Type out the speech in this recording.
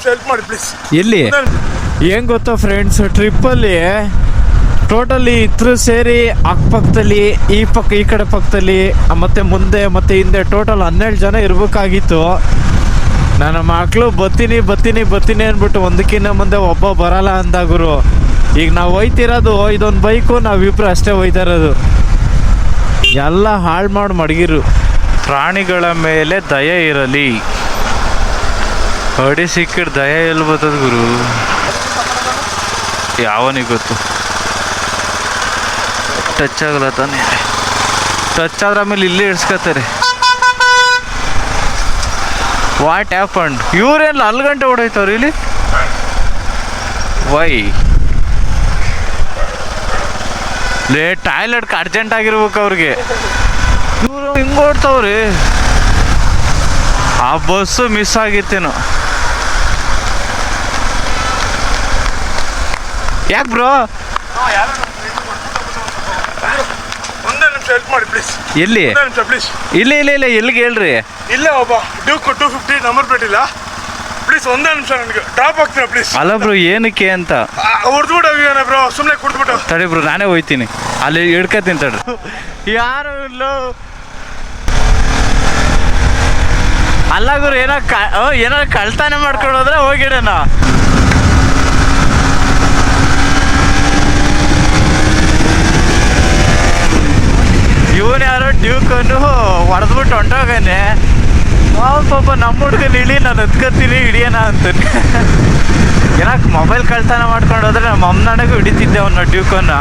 Help ಮಾಡಿ please. ಎಲ್ಲಿ ಹೆಂಗ್ ಗೊತ್ತಾ ಫ್ರೆಂಡ್ಸ್, ಟ್ರಿಪ್ಪಲ್ಲಿ ಟೋಟಲಿ ಇದ್ರು ಸೇರಿ ಅಕ್ಕಪಕ್ಕದಲ್ಲಿ ಈ ಕಡೆ ಪಕ್ಕದಲ್ಲಿ ಮತ್ತೆ ಮುಂದೆ ಮತ್ತೆ ಹಿಂದೆ ಟೋಟಲ್ 12 ಜನ ಇರ್ಬೇಕಾಗಿತ್ತು. ನನ್ನ ಮಕ್ಕಳು ಬರ್ತೀನಿ ಅಂದ್ಬಿಟ್ಟು ಒಂದಕ್ಕಿಂತ ಮುಂದೆ ಒಬ್ಬ ಬರಲ್ಲ ಅಂದಾಗುರು. ಈಗ ನಾವು ಹೋಯ್ತಿರೋದು ಇದೊಂದು ಬೈಕು, ನಾವಿಬ್ರು ಅಷ್ಟೇ ಹೋಯ್ತಾ ಇರೋದು. ಎಲ್ಲ ಹಾಳು ಮಾಡಿ ಮಡಗಿರು. ಪ್ರಾಣಿಗಳ ಮೇಲೆ ದಯೆ ಇರಲಿ. ಹೊಡಿ ಸಿಕ್ಕಿಡ್ ದಯೆ ಎಲ್ಲಿ ಬರ್ತದ ಗುರು, ಯಾವನಿಗೆ ಗೊತ್ತು. ಟಚ್ ಆಗಲ್ಲ ತಾನೆ, ಟಚ್ ಆದ್ರೆ ಆಮೇಲೆ ಇಲ್ಲೇ ಇಡ್ಸ್ಕೊತಾರೆ. What happened? ಇವ್ರೇನು 4 ಗಂಟೆ ಓಡೋಯ್ತವ್ರು ಇಲ್ಲಿ? ವೈ ಲೇ ಟಾಯ್ಲೆಟ್ಗೆ ಅರ್ಜೆಂಟ್ ಆಗಿರ್ಬೇಕು ಅವ್ರಿಗೆ. ಇವರು ಹಿಂಗೆ ಓಡ್ತಾವ್ರಿ. ಆ ಬಸ್ಸು ಮಿಸ್ ಆಗಿತ್ತೇನು. ಯಾಕೆ ಬ್ರೋ? ಒಂದೇ ನಿಮಿಷ ಹೆಲ್ಪ್ ಮಾಡಿ ಪ್ಲೀಸ್. ಎಲ್ಲಿ? ಪ್ಲೀಸ್. ಇಲ್ಲ ಎಲ್ಲಿಗೆ ಹೇಳ್ರಿ. ಇಲ್ಲ ಒಬ್ಬ ಡ್ಯೂಕ್ 250 ನಂಬರ್ ಪ್ಲೇಟ್ ಇಲ್ಲ. ಪ್ಲೀಸ್ ಒಂದೇ ನಿಮಿಷ, ನನಗೆ ಡ್ರಾಪ್ ಆಗ್ತೀನಿ ಪ್ಲೀಸ್. ಅಲ್ಲ ಬ್ರೋ, ಏನಕ್ಕೆ ಅಂತ ಹೊಡೆದ್ಬಿಟ್ಟು ಬ್ರೋ, ಸುಮ್ಮನೆ ಕೊಟ್ಬಿಟ್ಟು. ತಡಿ ಬ್ರೋ, ನಾನೇ ಹೋಯ್ತೀನಿ ಅಲ್ಲಿ ಹಿಡ್ಕತೀನಿ ತಡ್ರಿ. ಯಾರು ಇಲ್ಲ ಅಲ್ಲ ಗುರು, ಏನಾರು ಕಳ್ತಾನೆ ಮಾಡ್ಕೊಂಡು ಹೋದ್ರೆ ಹೋಗಿಡೋಣ. ಇವನು ಯಾರೋ ಡ್ಯೂಕನ್ನು ಹೊಡೆದ್ಬಿಟ್ಟು ಹೊಂಟೋಗಾನೆ. ಪಾಪ ನಮ್ಮ ಹುಡ್ಗನ ಇಳಿ, ನಾನು ಎತ್ಕೊತೀನಿ ಹಿಡಿಯೋಣ ಅಂತಾನೆ. ಏನಕ್ಕೆ ಮೊಬೈಲ್ ಕಳ್ತನ ಮಾಡ್ಕೊಂಡು ಹೋದ್ರೆ ನಮ್ಮ ಅಮ್ಮನಗೂ ಹಿಡಿತಿದ್ದೆ ಅವನ್ನ ಡ್ಯೂಕನ್ನು.